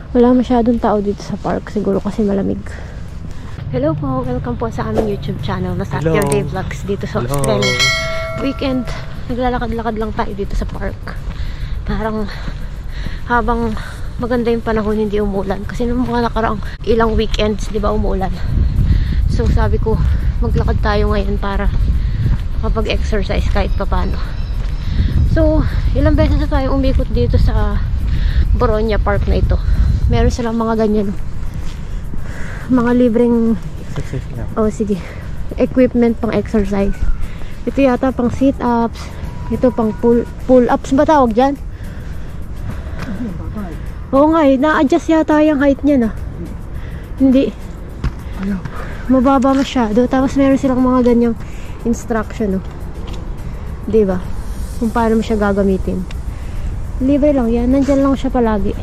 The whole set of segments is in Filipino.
Wala masyadong tao dito sa park. Siguro kasi malamig. Hello po. Welcome po sa aming YouTube channel na Saturday Vlogs dito sa Australia. Weekend. Naglalakad-lakad lang tayo dito sa park. Parang habang maganda yung panahon, hindi umulan. Kasi nung mga nakaraang ilang weekends, di ba, umulan. So sabi ko, maglakad tayo ngayon para makapag-exercise kahit papano. So, ilang beses na tayo umikot dito sa Boronia Park na ito. Meron silang mga ganyan. Mga libreng sige. Equipment pang exercise. Ito yata pang sit-ups. Ito pang pull-ups ba tawag dyan? Oo nga na-adjust yata yung height niya na. Hindi. Mababa masyado. Tapos meron silang mga ganyang instruction, no? Diba? Kung paano mo siya gagamitin. Libre lang yan. Nandyan lang siya palagi.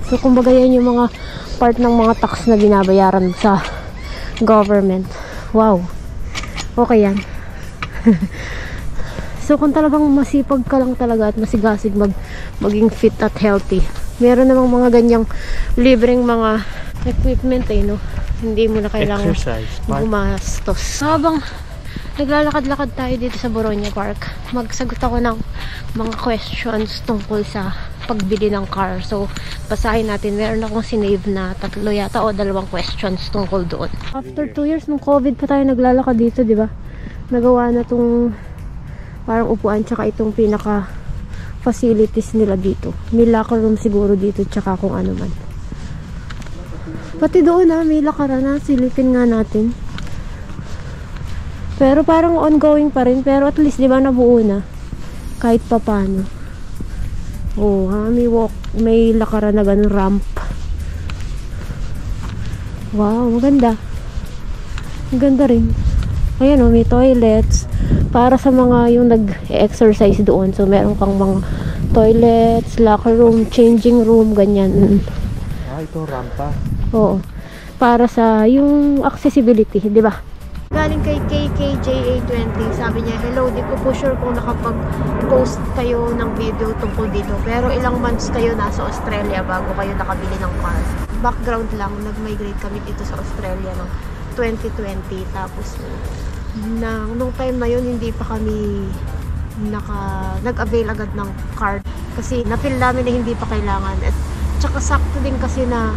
So, kumbaga yan yung mga part ng mga tax na binabayaran sa government. Wow. Okay yan. So, kung talagang masipag ka lang talaga at masigasig maging fit at healthy, meron namang mga ganyang libreng mga equipment no? Hindi mo na kailangan gumastos. Habang naglalakad-lakad tayo dito sa Boronia Park, magsagot ako ng mga questions tungkol sa pagbili ng car. So, basahin natin. Meron akong sinave na 3 yata o 2 questions tungkol doon. After 2 years ng COVID pa tayo naglalakad dito, di ba? Nagawa na tong parang upuan tsaka itong pinaka facilities nila dito. May locker room siguro dito tsaka kung ano man. Pati doon may lakaran na. Silipin nga natin. Pero parang ongoing pa rin. Pero at least diba nabuo na. Kahit pa paano. May lakaran na ganun ramp. Wow, maganda. Maganda rin. Ayan may toilets. Para sa mga yung nag-exercise doon. So, meron kang mga toilets, locker room, changing room, ganyan. Ito rampa. Oo. Para sa yung accessibility, di ba? Galing kay KKJA20, sabi niya, hello, di ko po sure kung nakapag-post kayo ng video tungkol dito. Pero ilang months kayo nasa Australia bago kayo nakabili ng car. Background lang, nag-migrate kami dito sa Australia ng 2020. Tapos, nung time na yun, hindi pa kami nag-avail agad ng card. Kasi na-feel namin na hindi pa kailangan. At tsaka sakto din kasi na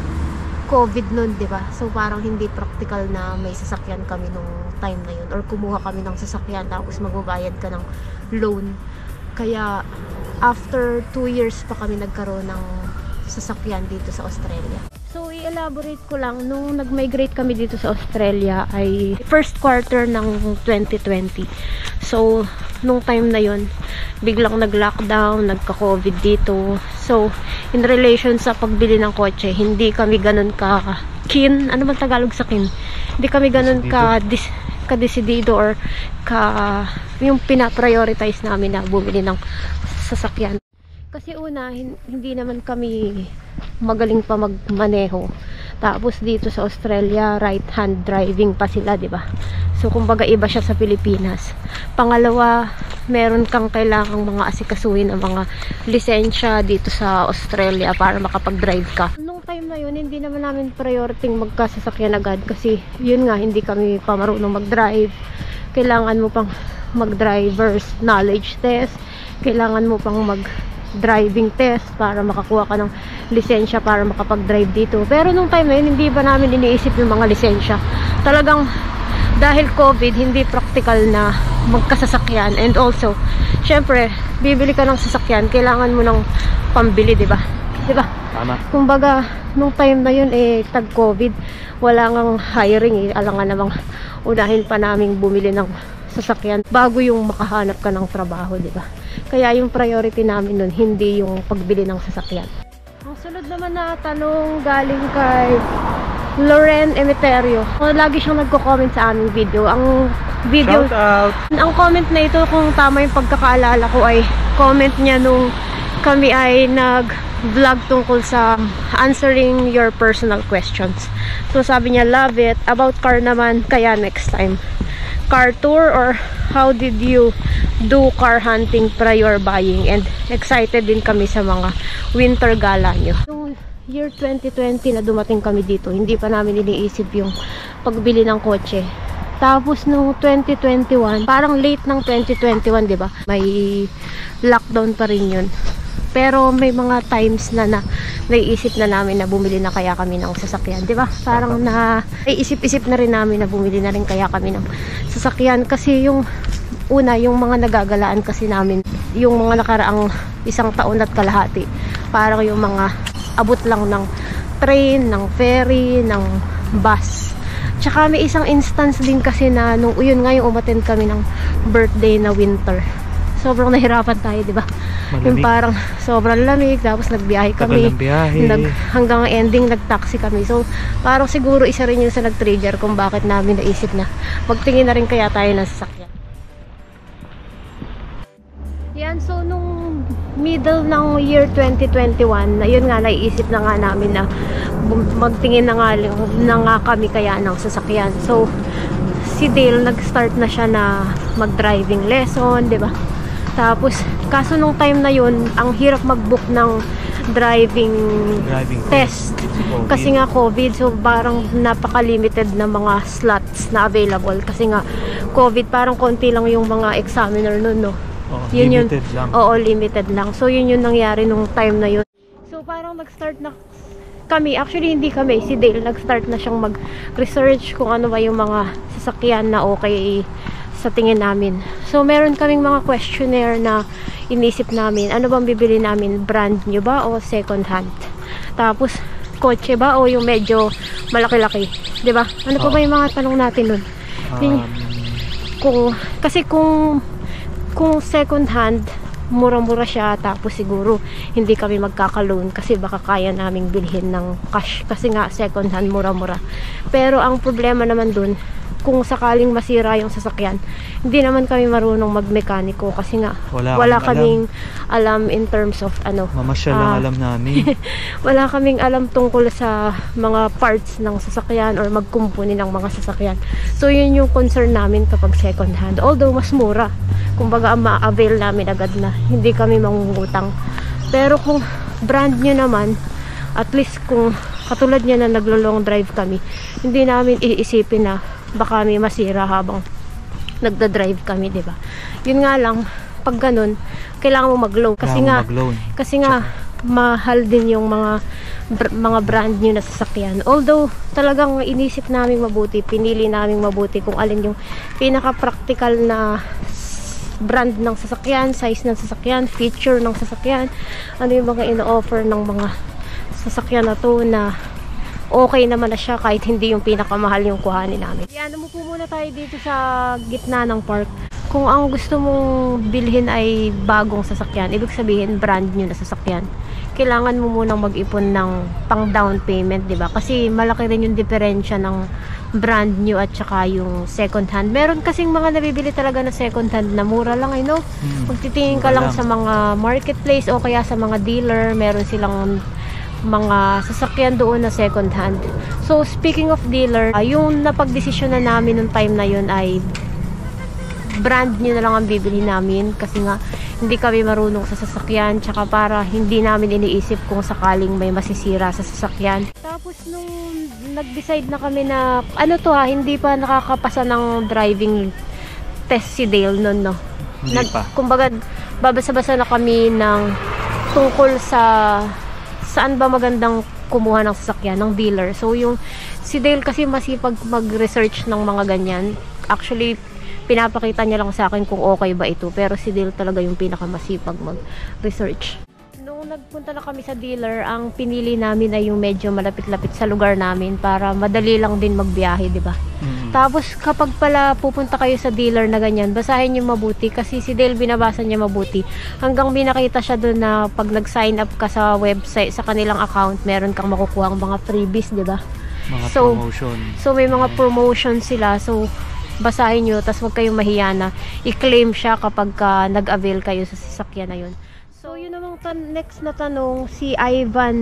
COVID nun, di ba? So parang hindi practical na may sasakyan kami nung time na yun. Or kumuha kami ng sasakyan tapos magbabayad ka ng loan. Kaya after 2 years pa kami nagkaroon ng sasakyan dito sa Australia. So, i-elaborate ko lang, nung nag-migrate kami dito sa Australia ay first quarter ng 2020. So, nung time na yun, biglang nag-lockdown, nagka-COVID dito. So, in relation sa pagbili ng kotse, hindi kami ganun ka-keen. Ano bang Tagalog sa keen? Hindi kami ganun ka-desidido or yung pina-prioritize namin na bumili ng sasakyan. Kasi una, hindi naman kami magaling pa magmaneho. Tapos dito sa Australia, right-hand driving pa sila, di ba? So, kumbaga iba siya sa Pilipinas. Pangalawa, meron kang kailangang mga asikasuhin ng mga lisensya dito sa Australia para makapag-drive ka. Nung time na yun, hindi naman namin priority magkasasakyan agad kasi yun nga, hindi kami pa marunong mag-drive. Kailangan mo pang mag-driver's knowledge test. Kailangan mo pang driving test para makakuha ka ng lisensya para makapag-drive dito. Pero nung time na yun, hindi ba namin iniisip yung mga lisensya. Talagang dahil COVID, hindi practical na magkasasakyan. And also, syempre, bibili ka ng sasakyan, kailangan mo ng pambili, di ba? Di ba? Tama. Kumbaga, nung time na yun, tag-COVID, wala ngang hiring. Alangan namang unahin pa naming bumili ng sasakyan bago yung makahanap ka ng trabaho, di ba? Kaya yung priority namin nun, hindi yung pagbili ng sasakyan. Ang sunod naman na tanong galing kay Loren Emeterio. Lagi siyang nagko-comment sa aming video. Ang video, shout out! Ang comment na ito, kung tama yung pagkakaalala ko, ay comment niya nung kami ay nag-vlog tungkol sa answering your personal questions. So sabi niya, love it. About car naman, kaya next time. Car tour or how did you do car hunting prior buying? And excited din kami sa mga winter gala nyo. year 2020 na dumating kami dito, hindi pa namin iniisip yung pagbili ng kotse. Tapos nung 2021, parang late ng 2021, di ba? May lockdown pa rin yun. Pero may mga times na naiisip na namin na bumili na kaya kami ng sasakyan, di ba? Parang naiisip-isip na rin namin na bumili na rin kaya kami ng sasakyan. Kasi yung una, yung mga nagagalaan kasi namin, yung mga nakaraang isang taon at kalahati, parang yung mga abot lang ng train, ng ferry, ng bus. Tsaka may isang instance din kasi na nung yun nga yung umattend kami ng birthday na winter. Sobrang nahirapan tayo, di ba? Yung parang sobrang lamig, tapos nagbiyahe kami. Hanggang ending nagtaxi kami. So parang siguro isa rin yun sa nag-trigger kung bakit namin naisip na magtingin na rin kaya tayo ng sasakyan. Yan, so nung middle ng year 2021, na yun nga, naiisip na nga namin na magtingin na nga kami kaya ng sasakyan. So si Dale, nag-start na siya na mag-driving lesson, di ba? Tapos kaso nung time na yun, ang hirap mag-book ng driving test kasi nga COVID. So parang napaka-limited na mga slots na available kasi nga COVID, parang konti lang yung mga examiner nun, no? Yun limited lang. Oo, limited lang. So yun yung nangyari nung time na yun. So parang nag-start na kami, actually hindi kami, si Dale nag-start na siyang mag-research kung ano ba yung mga sasakyan na okay sa tingin namin. So meron kaming mga questionnaire na inisip namin, ano bang bibili namin, brand new ba o second hand? Tapos kotse ba o yung medyo malaki-laki, 'di ba? Ano pa ba yung mga tanong natin nun? Kung second hand, mura-mura siya, tapos siguro hindi kami magkaka-loan kasi baka kaya naming bilhin ng cash kasi nga second hand, mura-mura. Pero ang problema naman dun, kung sakaling masira yung sasakyan, hindi naman kami marunong magmekaniko kasi nga wala kaming alam in terms of ano, mamasyal lang alam namin. Wala kaming alam tungkol sa mga parts ng sasakyan or magkumpuni ng mga sasakyan. So yun yung concern namin kapag second hand, although mas mura, kumbaga ma-avail namin agad na, hindi kami mangungutang. Pero kung brand new naman, at least kung katulad niya na naglo-long drive kami, hindi namin iisipin na baka may masira habang nagda-drive kami, 'di ba? Yun nga lang, pag ganun, kailangan mo mag-loan kasi nga mahal din yung mga brand new na sasakyan. Although talagang inisip namin mabuti, pinili namin mabuti kung alin yung pinaka-practical na brand ng sasakyan, size ng sasakyan, feature ng sasakyan, ano yung mga ino-offer ng mga sasakyan na to na okay naman na siya kahit hindi yung pinakamahal yung kuhanin namin. Yan, umupo muna tayo dito sa gitna ng park. Kung ang gusto mong bilhin ay bagong sasakyan, ibig sabihin brand new na sasakyan, kailangan mo munang mag-ipon ng pang down payment, di ba? Kasi malaki rin yung diferensya ng brand new at saka yung second hand. Meron kasing mga nabibili talaga na second hand na mura lang, I know. Magtitingin ka lang sa mga marketplace o kaya sa mga dealer, meron silang mga sasakyan doon na second hand. So speaking of dealer, yung napagdesisyon na namin nung time na yun ay brand new na lang ang bibili namin kasi nga hindi kami marunong sa sasakyan, tsaka para hindi namin iniisip kung sakaling may masisira sa sasakyan. Tapos nung nag-decide na kami na ano to hindi pa nakakapasa ng driving test si Dale nun, no? Hindi pa. Kumbaga babasa-basa na kami ng tungkol sa saan ba magandang kumuha ng sasakyan, ng dealer. So yung si Dale kasi masipag mag-research ng mga ganyan. Actually, pinapakita niya lang sa akin kung okay ba ito. Pero si Dale talaga yung pinakamasipag mag-research. Nung nagpunta na kami sa dealer, ang pinili namin ay yung medyo malapit-lapit sa lugar namin para madali lang din magbiyahe, di ba? Tapos kapag pala pupunta kayo sa dealer na ganyan, basahin niyo mabuti kasi si Dale binabasa niya mabuti. Hanggang binakita siya doon na pag nag-sign up ka sa website, sa kanilang account, meron kang makukuha mga freebies, di ba? Mga promotion. So may mga promotion sila. So basahin niyo, tas huwag kayong mahiya na i-claim siya kapag nag-avail kayo sa sasakyan na yun. So yun namang next na tanong, si Ivan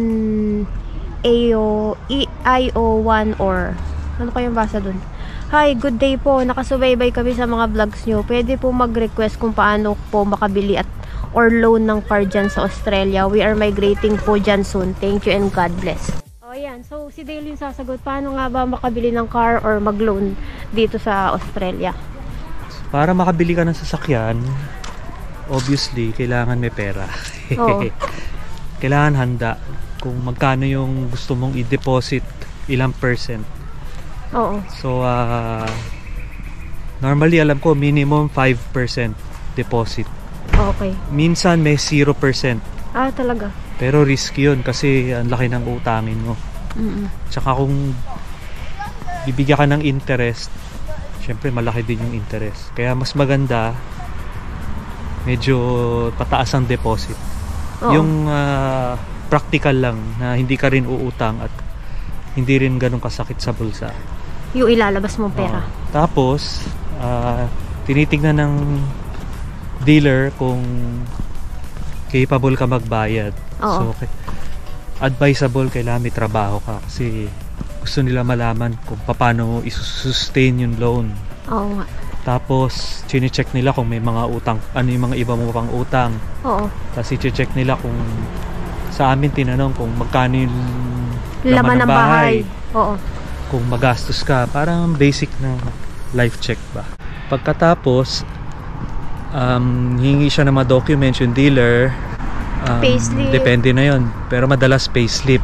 IO1 or ano kayong basa dun? Hi, good day po. Nakasubaybay kami sa mga vlogs nyo. Pwede po mag-request kung paano po makabili at or loan ng car dyan sa Australia. We are migrating po dyan soon. Thank you and God bless. O yan, so si Dale yung sasagot, paano nga ba makabili ng car or mag-loan dito sa Australia? Para makabili ka ng sasakyan, obviously, kailangan may pera. Oo. Kailangan handa kung magkano yung gusto mong i-deposit, ilang percent. Oo. So, normally alam ko minimum 5% deposit. Okay. Minsan may 0%. Ah, talaga? Pero risky yun kasi ang laki ng utangin mo. Tsaka kung bibigyan ka ng interest, syempre malaki din yung interest. Kaya mas maganda medyo pataas ang deposit. Oo. Yung practical lang na hindi ka rin uutang at hindi rin ganun kasakit sa bulsa. Yung ilalabas mong pera. Tapos tinitignan ng dealer kung capable ka magbayad. Oo. So advisable, kailangan may trabaho ka kasi gusto nila malaman kung paano i-sustain yung loan. Oo nga. Tapos chine-check nila kung may mga utang, ano yung mga iba mo pang utang. Oo. Tapos i-check nila kung sa amin tinanong kung magkano yung Laman ng bahay. Oo. Kung magastos ka, parang basic na life check ba. Pagkatapos hingi siya ng mga documents yung dealer. Payslip. Depende na yon, pero madalas payslip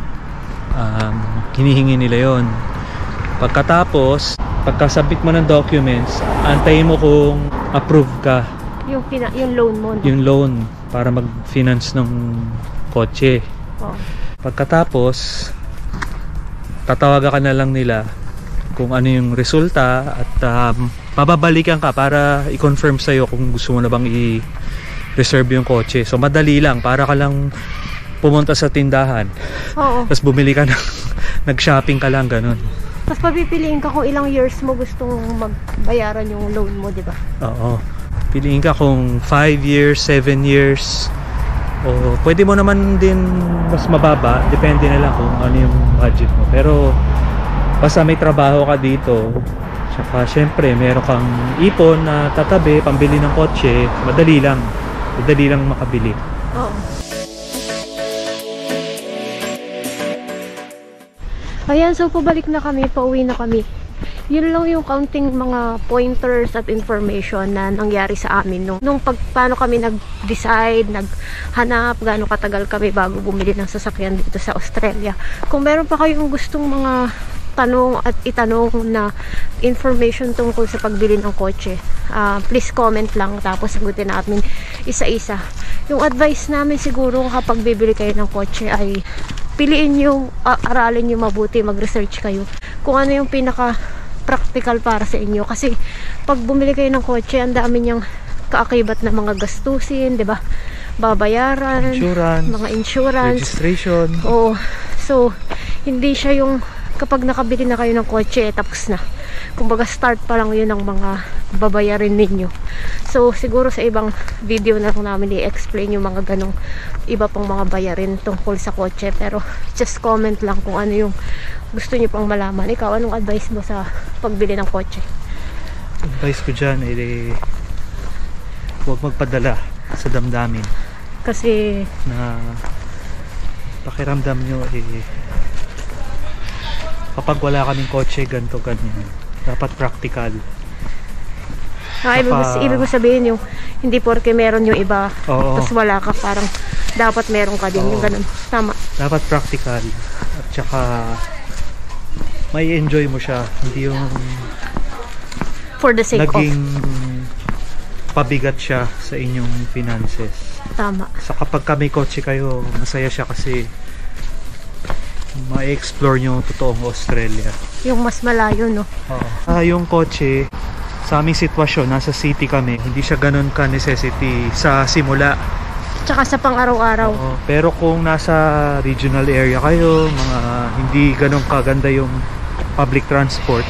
hinihingi nila yon. Pagkatapos pagkasabit mo ng documents, antayin mo kung approve ka Yung loan mo, no? yung loan para mag-finance ng kotse. Oo. Pagkatapos tatawagan ka na lang nila kung ano yung resulta at mababalikan ka para i-confirm sa'yo kung gusto mo na bang i-reserve yung kotse. So madali lang, para ka lang pumunta sa tindahan. Oo. Tapos bumili ka ng nag-shopping ka lang, ganun. Tapos papipiliin ka kung ilang years mo gustong magbayaran yung loan mo, di ba? Oo. Piliin ka kung 5 years, 7 years, o pwede mo naman din mas mababa, depende na lang kung ano yung budget mo. Pero basta may trabaho ka dito, tsaka syempre meron kang ipon na tatabi pambili ng kotse, madali lang makabili. Oo. Ayan, so pabalik na kami, pauwi na kami. Yun lang yung counting mga pointers at information na nangyari sa amin nung paano kami nag-decide, naghanap, gaano katagal kami bago bumili ng sasakyan dito sa Australia. Kung meron pa kayong gustong mga tanong at itanong na information tungkol sa pagbili ng kotse, please comment lang, tapos sagutin namin isa-isa. Yung advice namin siguro kapag bibili kayo ng kotse ay piliin nyo, aralin nyo mabuti, mag-research kayo kung ano yung pinaka practical para sa inyo, kasi pag bumili kayo ng kotse, ang dami niyang kaakibat na mga gastusin, 'di ba? Babayaran, mga insurance, registration. Oo. So, hindi siya yung kapag nakabili na kayo ng kotse, tapos na. Kumbaga, start pa lang yun ng mga babayarin ninyo. So, siguro sa ibang video na lang namin i-explain yung mga ganong iba pang mga bayarin tungkol sa kotse. Pero, just comment lang kung ano yung gusto nyo pang malaman. Ikaw, anong advice mo sa pagbili ng kotse? Advice ko dyan huwag magpadala sa damdamin. Kasi Na pakiramdam nyo kapag wala kaming kotse, ganito, ganyan. Dapat practical. ibig ko sabihin yung hindi porke meron yung iba, Oo. tapos wala ka, parang dapat meron ka din. Oo. Yung ganun. Tama. Dapat practical. At saka may enjoy mo siya. Hindi yung For the sake naging pabigat siya sa inyong finances. Tama. So kapag may kotse kayo, masaya siya kasi ma-explore nyo totoong Australia. Yung mas malayo, no? Oo. Yung kotse, sa aming sitwasyon, nasa city kami, hindi siya ganun ka-necessity sa simula. Tsaka sa pang-araw-araw. Oo. Pero kung nasa regional area kayo, mga hindi ganun kaganda yung public transport,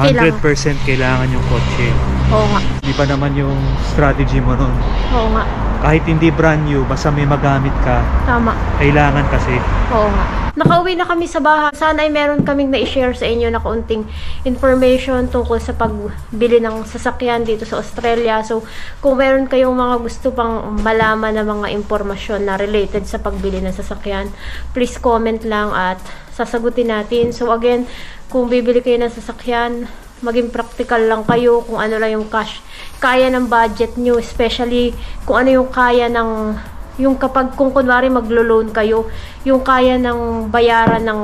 100% kailangan yung kotse. Oo nga. Di ba naman yung strategy mo nun? Oo nga. Kahit hindi brand new, basta may magamit ka, Tama. kailangan kasi. Oo nga. Nakauwi na kami sa bahay. Sana ay meron kaming na-share sa inyo na kaunting information tungkol sa pagbili ng sasakyan dito sa Australia. So, kung meron kayong mga gusto pang malaman na mga impormasyon na related sa pagbili ng sasakyan, please comment lang at sasagutin natin. So, again, kung bibili kayo ng sasakyan, maging practical lang kayo kung ano lang yung cash kaya ng budget nyo, especially kung ano yung kaya ng yung kapag kung kunwari maglo-loan kayo, yung kaya ng bayaran ng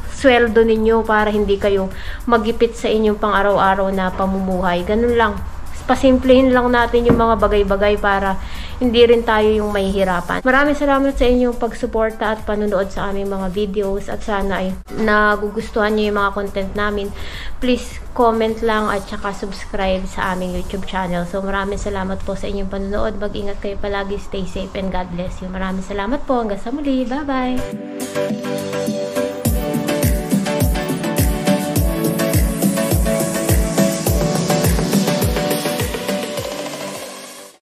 sweldo ninyo para hindi kayo magipit sa inyong pang-araw-araw na pamumuhay. Ganun lang. Pasimplihin lang natin yung mga bagay-bagay para hindi rin tayo yung mahihirapan. Maraming salamat sa inyong pagsuporta at panonood sa aming mga videos at sana ay nagugustuhan nyo yung mga content namin. Please comment lang at saka subscribe sa aming YouTube channel. So maraming salamat po sa inyong panonood. Mag-ingat kayo palagi. Stay safe and God bless you. Maraming salamat po. Hanggang sa muli. Bye-bye!